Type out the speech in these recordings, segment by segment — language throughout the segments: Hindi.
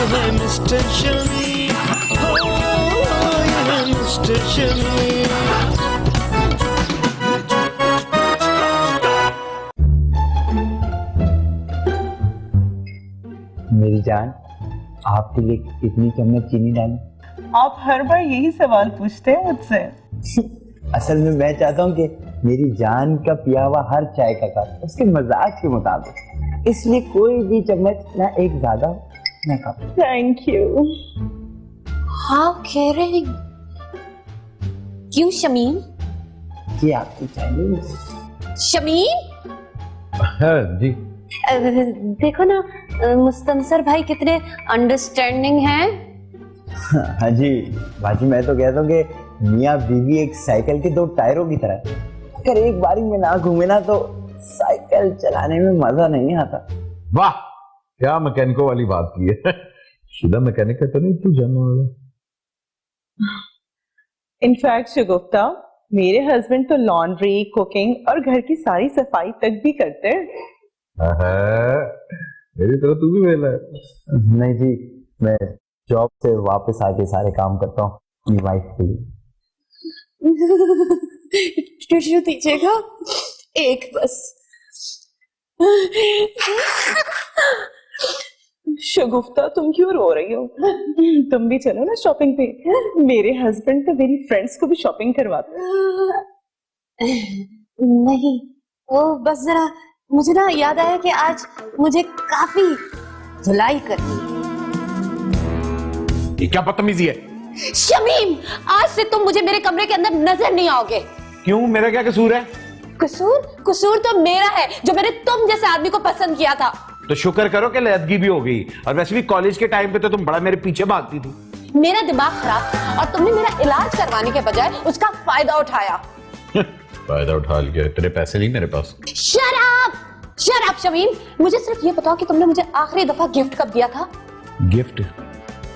ये है मिस्टर शमीम, ये है मिस्टर शमीम। मेरी जान, आपके लिए कितनी चम्मच चीनी डाली? आप हर बार यही सवाल पूछते हैं मुझसे। असल में मैं चाहता हूँ कि मेरी जान का पिया हुआ हर चाय का कप उसके मजाक के मुताबिक, इसलिए कोई भी चम्मच ना एक ज्यादा ना कम। Thank you. How caring. क्यों शमीम? ये आपकी चाय। शमीम जी देखो ना, मुस्तंसर भाई कितने अंडरस्टैंडिंग हैं। हाँ जी बाजी, मैं तो कहता हूँ कि मियाँ बीवी एक साइकिल के दो टायरों की तरह, अगर एक बारी में ना घूमे ना तो साइकिल चलाने में मजा नहीं आता। वाह, क्या मैकेनिकों वाली बात की है। शुदा मैकेनिक है तो नहीं तू जानने वाला। इनफैक्ट शगुफ्ता, मेरे हस्बैंड तो लॉन्ड्री, कुकिंग और घर की सारी सफाई तक भी करते हैं। मेरी तरह तू भी वेला है। नहीं जी, मैं जॉब से वापस आके सारे काम करता हूँ अपनी वाइफ के लिए। टिश्यू दीजिएगा एक बस। शगुफ्ता, तुम क्यों रो रही हो? तुम भी चलो ना शॉपिंग पे। मेरे हस्बैंड तो मेरी फ्रेंड्स को भी शॉपिंग करवाते हैं। नहीं, वो बस जरा मुझे ना याद आया कि आज मुझे काफी धुलाई करनी है। ये क्या बदतमीजी है? शमीम, आज से तुम मुझे मेरे कमरे के अंदर नजर नहीं आओगे। क्यों, मेरा क्या कसूर है? कसूर तो मेरा है जो मैंने तुम जैसे आदमी को पसंद किया था। तो शुक्र करो कि लैदगी भी हो गई। और वैसे भी कॉलेज के टाइम पे तो तुम बड़ा मेरे पीछे भागती थी। मेरा दिमाग खराब था और तुमने मेरा इलाज करवाने के बजाय उसका फायदा उठाया। फायदा उठा लिया? तेरे पैसे नहीं मेरे पास। शट अप शमीम, मुझे सिर्फ ये बताओ कि तुमने मुझे आखिरी दफा गिफ्ट कब दिया था? गिफ्ट?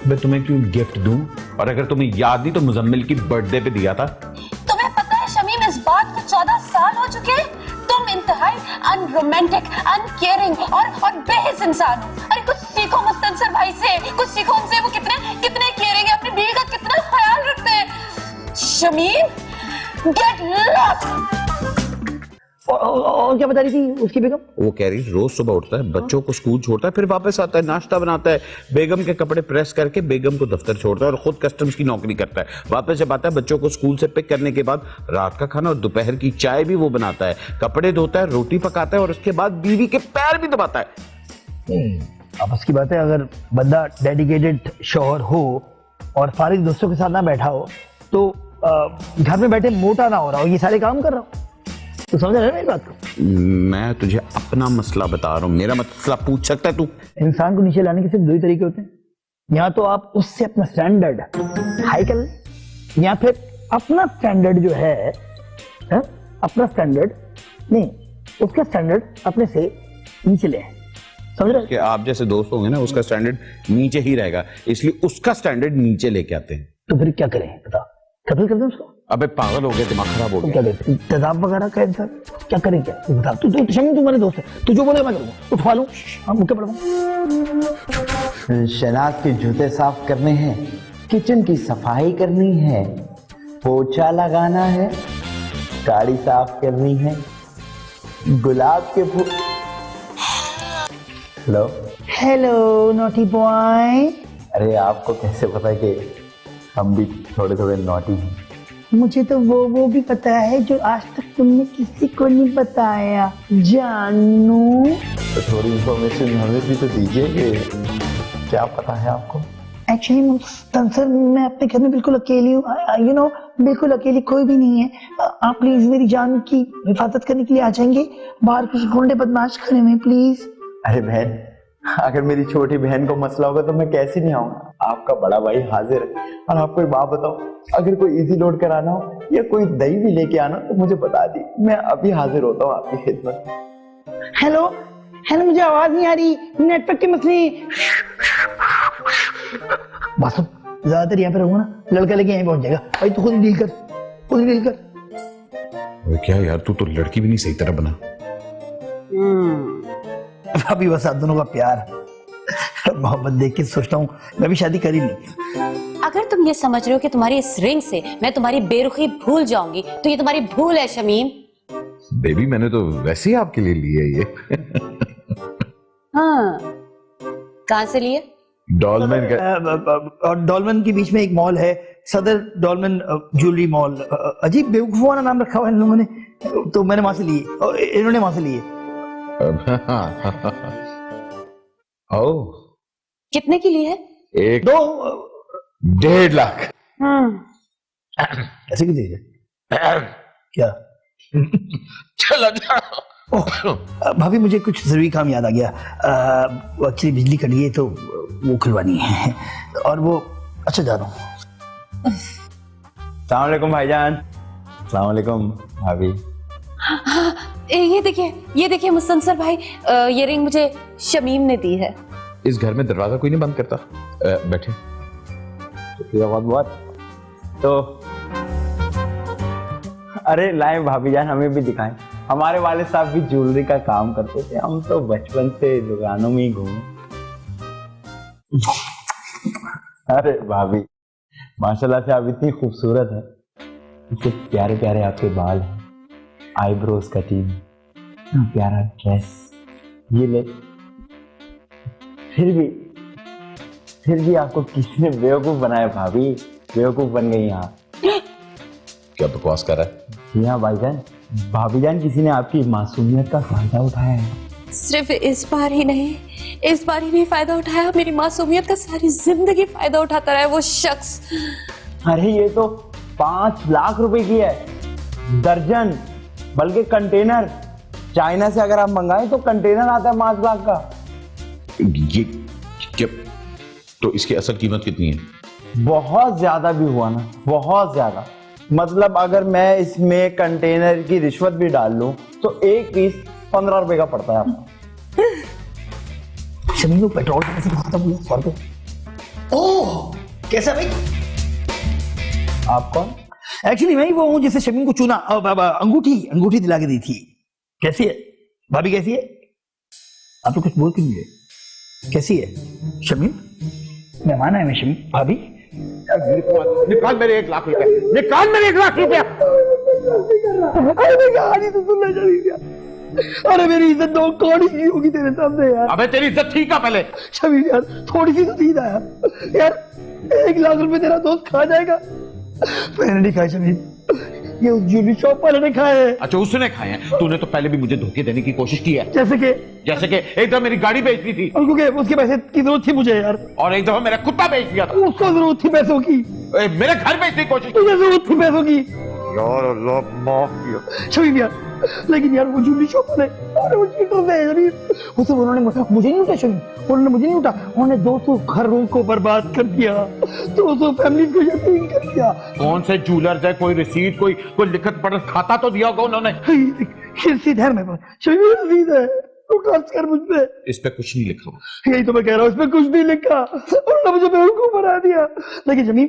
मैं तुम्हें क्यों गिफ्ट दूं? और अगर तुम्हें याद नहीं तो मुजम्मिल की बर्थडे पे दिया था। तुम्हें पता है शमीम, इस बात को 14 साल हो चुके हैं। तुम इंतहाई अनरोमांटिक, अनकेयरिंग और बेहिस इंसान हो। अरे कुछ सीखो मुस्तंसर भाई से, कुछ सीखो उनसे। वो कितने केयरिंग है, अपनी बीवी का कितना ख्याल रखते हैं। Shamim, get lost. और क्या बता रही थी उसकी बेगम? वो कह रही रोज सुबह उठता है, बच्चों को स्कूल छोड़ता है, फिर वापस आता है, नाश्ता बनाता है, बेगम के कपड़े प्रेस करके बेगम को दफ्तर छोड़ता है और खुद कस्टम्स की नौकरी करता है। वापस जब आता है बच्चों को स्कूल से पिक करने के बाद रात का खाना और दोपहर की चाय भी वो बनाता है, कपड़े धोता है, रोटी पकाता है और उसके बाद बीवी के पैर भी दबाता है। अब उसकी बात है, अगर बंदा डेडिकेटेड शौहर हो और फारिग दोस्तों के साथ ना बैठा हो तो घर में बैठे मोटा ना हो रहा हो, ये सारे काम कर रहा हो, तो समझ रहा है मेरी बात को? मैं तुझे अपना मसला बता रहा हूँ, मेरा मसला पूछ सकता है तू? इंसान को नीचे लाने के सिर्फ दो ही तरीके होते हैं, या तो आप उससे अपना स्टैंडर्ड हाई कर लें या फिर अपना स्टैंडर्ड जो है अपना स्टैंडर्ड नहीं, उसका स्टैंडर्ड अपने से नीचे ले। समझ रहे कि आप जैसे दोस्त होंगे ना, उसका स्टैंडर्ड नीचे ही रहेगा, इसलिए उसका स्टैंडर्ड नीचे लेके आते हैं। तो फिर क्या करें बता? कत्ल कर दें उसको? अबे पागल हो गया, दिमाग खराब हो गया। क्या कहते हैं, तेजाब वगैरह का इंसान क्या करें? क्या तू बता, तू शमीम तुम्हारे दोस्त है, तू जो बोले मैं करूंगा, उठवा लूं, हम मुक्के पड़ूंगा। शनाज के जूते साफ करने हैं, किचन की सफाई करनी है, पोछा लगाना है, गाड़ी साफ करनी है, गुलाब के फूल। Hello naughty boy. अरे आपको कैसे पता है कि हम भी थोड़े थोड़े नॉटी हैं? मुझे तो वो भी पता है जो आज तक तुमने किसी को नहीं बताया जानू। तो थोड़ी इंफॉर्मेशन हमें भी तो दीजिए कि क्या पता है आपको? एक्चुअली मुस्तंसर, मैं अपने घर में बिल्कुल अकेली हूँ, यू नो, बिल्कुल अकेली, कोई भी नहीं है। आप प्लीज मेरी जान की हिफाजत करने के लिए आ जाएंगे? बाहर कुछ गुंडे बदमाश खड़े हुए, प्लीज। अरे बहन, अगर मेरी छोटी बहन को मसला होगा तो मैं कैसे नहीं आऊंगा? आपका बड़ा भाई हाजिर है। और आपको एक बात बताओ, अगर कोई इजी लोड कराना हो या कोई दही भी लेके आना तो मुझे बता दी, मैं अभी हाजिर होता हूँ आपकी खिदमत में। हेलो, मुझे आवाज नहीं आ रही, नेटवर्क के मसले। बस ज्यादातर यहाँ पे रहूंगा ना, लड़का लेके यहीं पहुंच जाएगा भाई, तू खुद ही डील कर। क्या यार, तू तो लड़की भी नहीं सही तरह बना। अभी बस आप दोनों का प्यार। मोहब्बत देख के सोचता हूँ मैं भी शादी कर ही नहीं। अगर तुम ये समझ रहे हो कि तुम्हारी इस रिंग से मैं तुम्हारी बेरुखी भूल जाऊंगी तो ये तुम्हारी भूल है शमीम। बेबी मैंने तो वैसे ही आपके लिए ली है ये। हाँ, कहाँ से लिए? डॉलमेन का। और डॉलमेन के बीच में एक मॉल है, सदर डॉलमेन ज्वेलरी मॉल। अजीब बेवकूफाना नाम रखा हुआ है इन लोगों ने, तो मैंने वहां से लिए और इन्होंने वहां से लिए। ओह, कितने की ली है? एक 1.5 लाख। ऐसे क्यों दीजिए? क्या? चलो जाओ। भाभी मुझे कुछ जरूरी काम याद आ गया। वो एक्चुअली बिजली कट गई है तो वो खुलवानी है और वो अच्छा जा रहा हूँ। अस्सलाम वालेकुम भाईजान। अस्सलाम वालेकुम भाभी। ये देखिए मुस्तंसर भाई, ये रिंग मुझे शमीम ने दी है। इस घर में दरवाजा कोई नहीं बंद करता। बैठे। बहुत बहुत। तो अरे लाए भाभी जान, हमें भी दिखाएं। हमारे वाले साहब भी ज्वेलरी का काम करते थे, हम तो बचपन से दुकानों में ही घूमे। अरे भाभी माशाल्लाह से आप इतनी खूबसूरत है, इतने प्यारे प्यारे आपके बाल हैं, आईब्रोज कटिंग, प्यारा ड्रेस, ये ले। फिर भी आपको किसने बेवकूफ बनाया भाभी? बेवकूफ बन गई यहाँ। क्या बकवास कर रहा है? जी हाँ भाईजान, भाभी जान किसी ने आपकी मासूमियत का फायदा उठाया है। सिर्फ इस बार ही नहीं फायदा उठाया, मेरी मासूमियत का सारी जिंदगी फायदा उठाता रहा है वो शख्स। अरे ये तो 5 लाख रुपए की है दर्जन, बल्कि कंटेनर। चाइना से अगर आप मंगाएं तो कंटेनर आता है 5 लाख का। ये क्या? तो इसकी असल कीमत कितनी है? बहुत ज्यादा भी हुआ ना, बहुत ज्यादा। मतलब अगर मैं इसमें कंटेनर की रिश्वत भी डाल लूं तो एक पीस 15 रुपए का पड़ता है आपको। शमीम को पेट्रोल कैसे खाता मुझे 100 रुपए। ओह कैसा भाई? आप कौन? एक्चुअली मैं ही वो हूँ जिसे शमीम को चुना, अंगूठी दिला के दी थी। कैसी है भाभी? कैसी है? आप तो कुछ बोल क्यों नहीं रहे? कैसी है शमीम? मेहमान है मैं शमीम। भाभी निकाल मेरे 1 लाख रुपया, निकाल मेरे 1 लाख रुपया। अरे मैं कहानी तो सुनना चाहिए क्या? अरे मेरी इज्जत दो कौड़ी की होगी तेरे सामने यार। अबे तेरी इज्जत ठीक है पहले। शमीम यार थोड़ी सी तो दीद आया यार। 1 लाख रुपए तेरा दोस्त खा जाएगा। मैंने नहीं खाए शमीम, ये उस ज्वेलरी शॉप वाले ने खाए हैं। अच्छा उसने खाए हैं? तूने तो पहले भी मुझे धोखे देने की कोशिश की है। जैसे कि एक दफा मेरी गाड़ी बेच दी थी, उसके पैसे की जरूरत थी मुझे यार। और एक दफा मेरा कुत्ता बेच दिया था। उसको जरूरत थी पैसों की। मेरे घर बेचने की कोशिश तुझे जरूरत थी पैसों की यार। अल्लाह माफ किया शमीम यार। लेकिन यार वो ज्वेलरी शॉप वाले उन्होंने मुझे नहीं उठा शमीम, उन्होंने मुझे नहीं उठा, उन्होंने 200 घरों को बर्बाद कर दिया, 200 फैमिली को यतीम कर दिया। कौन से जूलर्स है? कोई रसीद, कोई लिखत पढ़त खाता तो दिया होगा उन्होंने। रसीद है मेरे पास शमीम, रसीद है, तू ट्रस्ट कर मुझ पे। इस पे कुछ नहीं लिखा हुआ। यही तो मैं कह रहा हूँ, इसमें कुछ नहीं लिखा, उन्होंने मुझे बेवकूफ बना दिया। लेकिन शमीम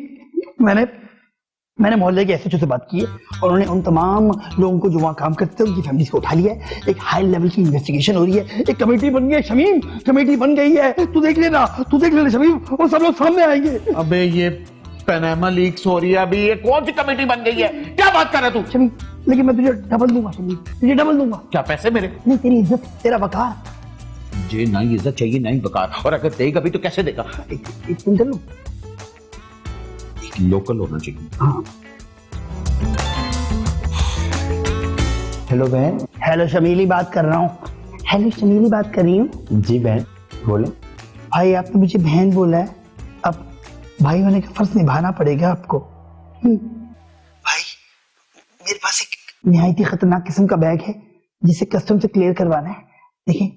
मैंने मोहल्ले के एसएचओ से बात की है और उन्होंने उन तमाम लोगों को जो वहाँ काम करते हैं उनकी फैमिलीज को उठा लिया है। एक हाई लेवल की इन्वेस्टिगेशन हो रही है, एक कमेटी बन गई है शमीम, कमेटी बन गई है। तू देख लेना शमीम, वो सब लोग सामने आएंगे। अबे ये पनामा लीक्स हो रही है अभी, ये कौन सी कमेटी बन गई है? क्या बात कर रहा है तू? शमीम लेकिन मैं तुझे डबल दूंगा शमीम, तुझे डबल दूंगा। क्या पैसे मेरे? नहीं, तेरी इज्जत, तेरा वकार। मुझे ना इज्जत चाहिए ना ही वकार, और अगर देगा भी तो कैसे देगा? एक तुम कर लो, लोकल होना चाहिए। हाँ। हेलो बहन। हेलो शमीली बात कर रहा हूँ। हेलो शमीली बात कर रही हूँ। जी बहन बोले। भाई आपने मुझे बहन बोला है, अब भाई होने का फर्ज निभाना पड़ेगा आपको। भाई मेरे पास एक निहायती खतरनाक किस्म का बैग है जिसे कस्टम से क्लियर करवाना है। देखिए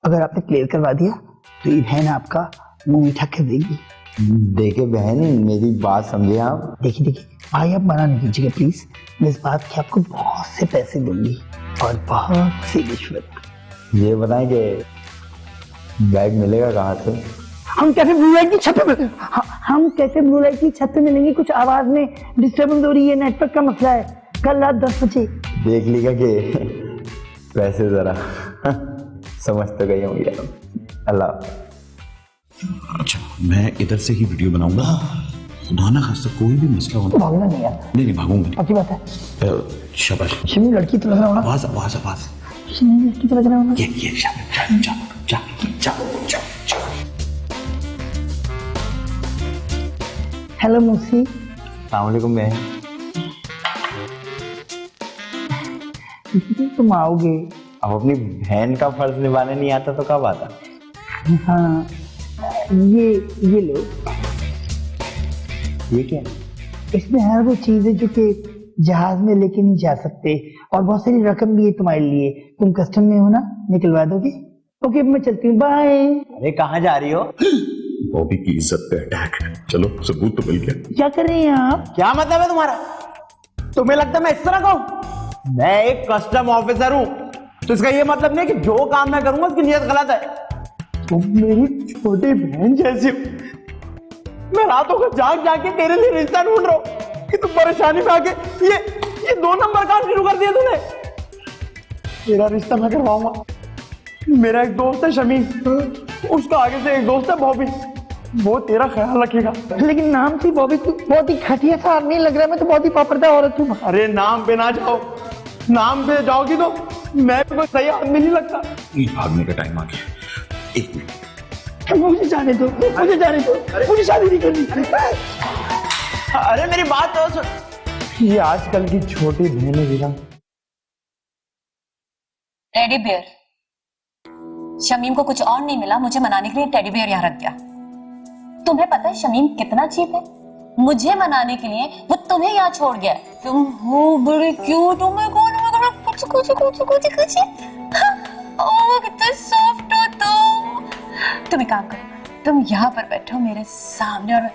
अगर आपने क्लियर करवा दिया तो ये बहन आपका मुंह मीठा कर देगी। देखिए बहन मेरी बात समझे आप। देखिए भाई आप मना नहीं कीजिएगा प्लीज, मैं इस बात के आपको बहुत से पैसे दूंगी और बहुत सी रिश्वत। ये बताएं कि बैग मिलेगा कहाँ से? हम कैसे ब्लू लाइट की छत पे हम कैसे ब्लू लाइट की छत पे मिलेंगे? कुछ आवाज में डिस्टर्बेंस हो रही है, नेटवर्क का मसला है। कल रात 10 बजे देख लीजिएगा कि पैसे जरा समझ तो गई होंगे। अल्लाह। अच्छा, मैं इधर से ही वीडियो बनाऊंगा। खुदा ना खास्ता कोई भी मसला हो। भागना नहीं यार। नहीं भागूंगा। अच्छी बात है। शाबाश। शमीम लड़की तो लग रहा होगा। आवाज आवाज आवाज। शमीम लड़की तो लग रहा होगा। ये शाबाश। जा जा जा जा जा। हेलो मूसी। अस्सलामुअलैकुम बहन। तुम आओगे? अब अपनी बहन का फर्ज निभाने नहीं आता तो कब आता? हाँ, ये लो। ये क्या? इसमें हर वो चीज है जो कि जहाज में लेके नहीं जा सकते, और बहुत सारी रकम भी है तुम्हारे लिए। तुम कस्टम में हो ना, निकलवा दोगे? ओके, मैं चलती हूँ, बाय। अरे कहाँ जा रही हो? बॉबी की इज्जत पे अटैक है। चलो, सबूत तो मिल गया। क्या कर रहे हैं आप? क्या मतलब है तुम्हारा? तुम्हें लगता है मैं इस तरह का हूं? मैं एक कस्टम ऑफिसर हूं, तो इसका ये मतलब नहीं कि जो काम मैं करूंगा उसकी नीयत गलत है। तुम मेरी छोटी बहन जैसी हो। मैं रातों को जाग जाग के तेरे लिए रिश्ता ढूंढ रहा हूं कि तुम परेशानी में आके ये 2 नंबर काम शुरू कर दिया तूने। तेरा रिश्ता मैं करवाऊंगा। मेरा एक दोस्त है शमीम, उसका आगे से एक दोस्त है बॉबी, वो तेरा ख्याल रखेगा। लेकिन नाम से बॉबी बहुत ही घटिया सा आदमी लग रहा है। मैं तो बहुत ही पापड़दार औरत हूँ। अरे नाम पे ना जाओ, नाम पे जाओगी तो मैं कोई सही आदमी नहीं लगता। भागने का टाइम आ गया। 1 मिनट। मुझे जाने दो, मुझे जाने दो, मुझे शादी नहीं करनी। अरे मेरी बात तो सुन। ये आजकल की छोटी बहनें विरा। Teddy bear. शमीम को कुछ और नहीं मिला, मुझे मनाने के लिए टेडी बियर यहाँ रख दिया। तुम्हें पता है शमीम कितना चीप है? मुझे मनाने के लिए वो तुम्हें यहाँ छोड़ गया। तुम हो बड़े क्यूट हो, मैं कौन हूँ? कुछ ओह कितना सॉफ्ट हो तुम एक काम करो, तुम यहाँ पर बैठो मेरे सामने और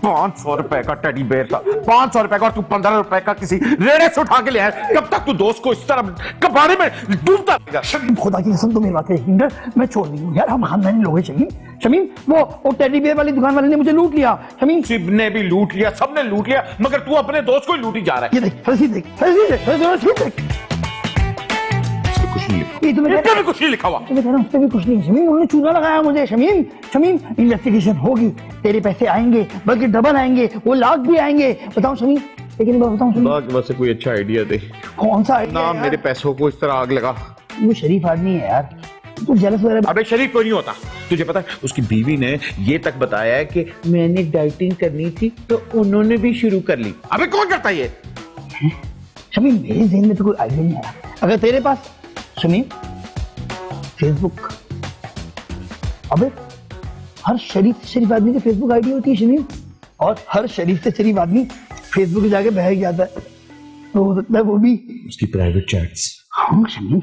500 रुपए का टेडी बेयर था, 500 रुपए का, और तू 15 रुपए का किसी रेड़े से उठा के ले आया। कब तक तू दोस्त को इस तरह कबाड़े में डूबता रहेगा? शमीम, खुदा की कसम, तुम मेरी बात यकीन कर, मैं छोड़ दी हूँ यार। हम खानदानी लोग हैं शमीम। शमीम, वो टेडी बेयर वाली दुकान वाले ने मुझे लूट लिया। शमीम, शिव ने भी लूट लिया, सबने लूट लिया, मगर तू अपने दोस्त को ही लूटी जा रहा है। ये देख, रसीद देख, रसीद देख, रसीद देख। कुछ नहीं लिखा, ये तुम्हें इस पे भी कुछ नहीं लिखा हुआ। तुम्हें कह रहा हूं, उस पे भी कुछ नहीं। शमीम, उन्होंने चूना लगाया मुझे। शमीम, शमीम, इन्वेस्टिगेशन होगी, तेरे पैसे आएंगे, बल्कि डबल आएंगे, वो लाख भी आएंगे। बताओ शमीम, लेकिन बताऊं शमीम, वैसे कोई अच्छा आइडिया दे। कौन सा आइडिया ना यार? मेरे पैसों को इस तरह आग लगा। वो शरीफ आदमी है यार, तू जेलस वगैरह। अबे शरीफ कोई नहीं होता। तुझे पता है उसकी बीवी ने ये तक बताया है कि मैंने डाइटिंग करनी थी तो उन्होंने भी शुरू कर ली। अबे कौन करता है ये? शमीम, मेरे ज़हन में तो कोई आइडिया नहीं आया। अगर तेरे पास शमीम फेसबुक, अबे हर शरीफ से शरीफ आदमी की फेसबुक आईडी होती है शमीम, और हर शरीफ से शरीफ आदमी फेसबुक पे जाके बहक जाता है, तो हो सकता है वो भी उसकी प्राइवेट चैट्स। हाँ शमीम,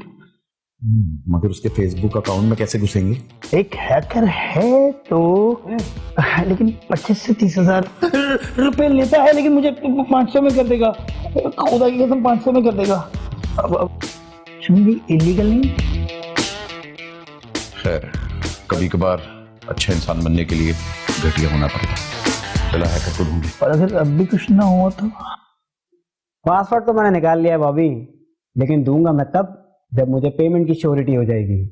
मगर उसके फेसबुक अकाउंट में कैसे घुसेंगे? एक हैकर है तो, लेकिन 25 से 30 हजार रुपए लेता है, लेकिन मुझे 500 में कर देगा। खुदा की कसम 500 में कर देगा। अब शमीम, इलीगल नहीं? खैर, कभी कभार अच्छा इंसान बनने के लिए घटिया होना पड़ता है। चला हैकर को ढूंढे। और अगर अब भी कुछ ना हुआ तो? पासवर्ड तो मैंने निकाल लिया है बॉबी, लेकिन दूंगा मैं तब जब मुझे पेमेंट की श्योरिटी हो जाएगी।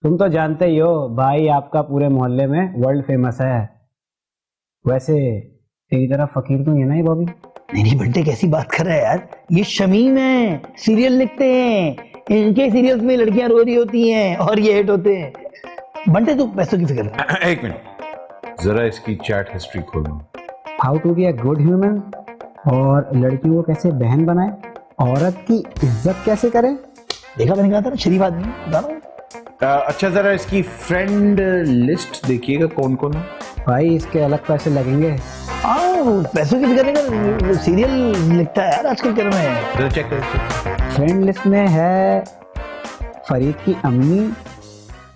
तुम तो जानते ही हो भाई, आपका पूरे मोहल्ले में वर्ल्ड फेमस है। वैसे तेरी तरह फकीर तो नहीं है ना ये बॉबी? नहीं बंटे, कैसी बात कर रहा है यार? ये शमीम है, सीरियल लिखते हैं, इनके सीरियल्स में लड़कियां रो रही होती हैं और ये हिट होते हैं। बंटे तू पैसों की फिक्र कर। 1 मिनट, जरा इसकी चैट हिस्ट्री खोलो। How to be a good human, और लड़कियों को कैसे बहन बनाए, औरत की इज्जत कैसे करें। देखा, मैंने कहा था ना शरीफ आदमी है। अच्छा, जरा इसकी फ्रेंड लिस्ट देखिएगा कौन कौन है। भाई इसके अलग पैसे लगेंगे। पैसों की फिक्र नहीं कर, सीरियल लिखता है यार आजकल कर में। जरा चेक करो। फ्रेंड लिस्ट में है फरीद की अम्मी,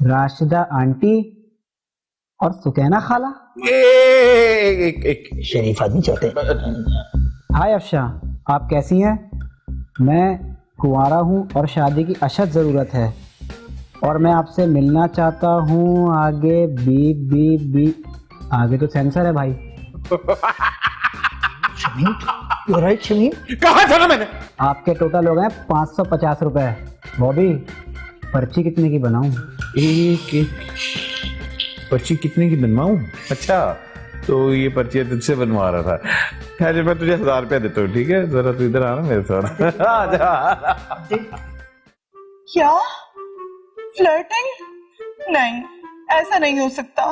राशिदा आंटी और सुकैना खाला। एक शरीफ आदमी चाहते हैं। हाय अफशा, आप कैसी हैं? मैं कुंवारा हूँ और शादी की अशद ज़रूरत है, और मैं आपसे मिलना चाहता हूँ। आगे बी आगे तो सेंसर है भाई। Shamim, you right Shamim? कहा था ना मैंने? आपके टोटल हो गए 550 रुपए। बॉबी, पर्ची कितने की बनाऊं? एक पर्ची कितने की बनवाऊं? अच्छा, तो ये पर्ची तुझसे बनवा रहा था। खैर, मैं तुझे 1000 रुपया देता हूँ, ठीक है? जरा तू इधर आना मेरे साथ। आजा। क्या फ्लर्टिंग? नहीं, ऐसा नहीं हो सकता।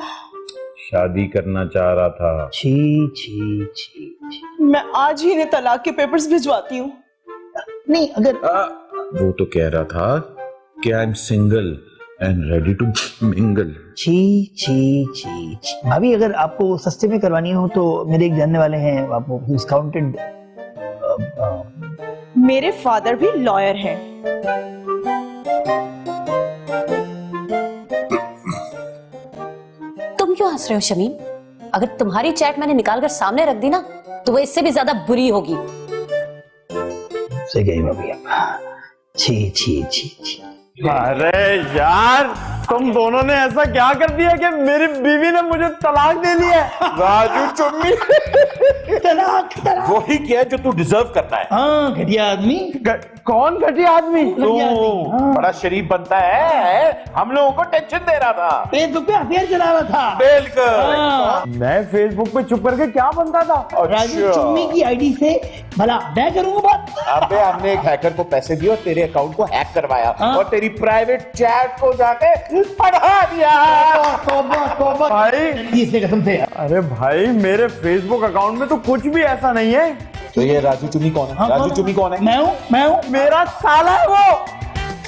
शादी करना चाह रहा था। छी छी छी छी। मैं आज ही इन्हें तलाक के पेपर्स भिजवाती हूँ। नहीं, अगर वो तो कह रहा था कि I am single and ready to mingle. छी छी छी छी। भाभी, अगर आपको सस्ते में करवानी हो तो मेरे एक जानने वाले हैं, आपको डिस्काउंटेड। मेरे फादर भी लॉयर हैं। तुम क्यों हंस रहे हो शमीम? अगर तुम्हारी चैट मैंने निकालकर सामने रख दी ना तो वो इससे भी ज्यादा बुरी होगी। सही कही भाभी आप। छी छी छी छी। अरे यार, तुम दोनों ने ऐसा क्या कर दिया कि मेरी बीवी ने मुझे तलाक दे लिया? राजू चुम्मी, तलाक तलाक। वही किया जो तू डिजर्व करता है। हाँ, घटिया आदमी। कौन घटिया आदमी? तू बड़ा शरीफ बनता है, हम लोगों को टेंशन दे रहा था। फेसबुक पे अफेयर चला रहा था। बिल्कुल। मैं फेसबुक पे चुप करके क्या बनता था? राजू चुम्मी की आईडी से भला मैं करूंगा बात? अबे, हमने एक हैकर को पैसे दिए और तेरे अकाउंट को हैक करवाया और तेरी प्राइवेट चैट को जाके पढ़ा दिया। भाई, इसलिए कसम से। अरे भाई, मेरे फेसबुक अकाउंट में तो कुछ भी ऐसा नहीं है। तो ये राजू चुम्मी कौन है? राजू चुम्मी कौन है? मैं हूँ। मेरा साला है वो।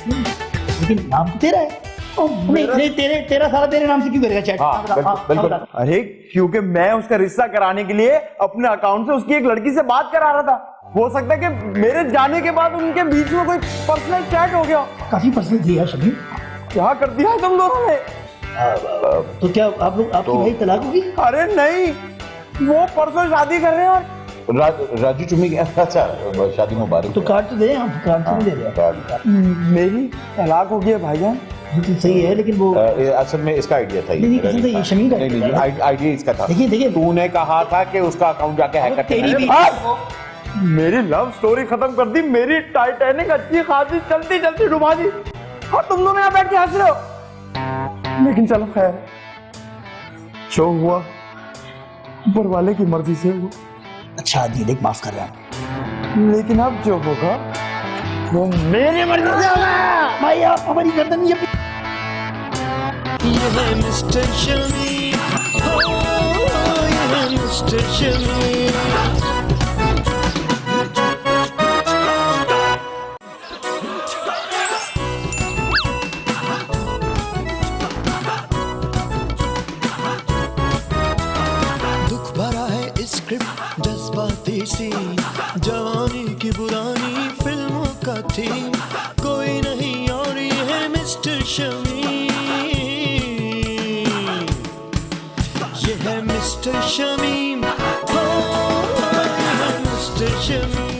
लेकिन नाम तो तेरा है। नहीं, तेरा साला तेरे नाम से क्यों करेगा चैट? हाँ, बिल्कुल। अरे, क्योंकि मैं उसका रिश्ता कराने के लिए अपने अकाउंट से उसकी एक लड़की से बात करा रहा था। हो सकता है कि मेरे जाने के बाद उनके बीच में कोई पर्सनल चैट हो गया। काफी पर्सनल थी यार शमीम। क्या कर दिया है तुम दोनों ने? तो क्या आप लोग, आपकी भाई तलाक होगी? अरे नहीं, वो परसों शादी कर रहे हैं। राजू चुम्मी की, अच्छा, शादी मुबारक। तो कार्ड तो दे, हम कार्ड तो दे रहे। मेरी तलाक हो गई भाईजान। तो सही है, लेकिन वो असल में इसका आइडिया था। नहीं, कसम से ये शमीम का नहीं, आइडिया इसका था। देखिए तूने कहा था कि उसका अकाउंट जाके हैक करके तेरी भी मेरी लव स्टोरी खत्म कर दी। मेरी टाइटैनिक अच्छी खासी चलती चलती डुबा दी, और तुम दोनों यहाँ बैठ के हंस रहे हो। लेकिन चलो खैर, जो हुआ ऊपर वाले की मर्जी से हुआ। अच्छा आदमी, देख माफ कर रहा हूँ, लेकिन अब जो होगा वो मेरी मर्जी से होगा। भाई आप हमारी गर्दन ये है मिस्टर शमी, ये है मिस्टर शमी। दुख भरा है स्क्रिप्ट, जज्बाती सी जवानी की पुरानी फिल्मों का थीम, कोई नहीं और ये है मिस्टर शमी। ये है मिस्टर शमीम, ये है मिस्टर शमीम।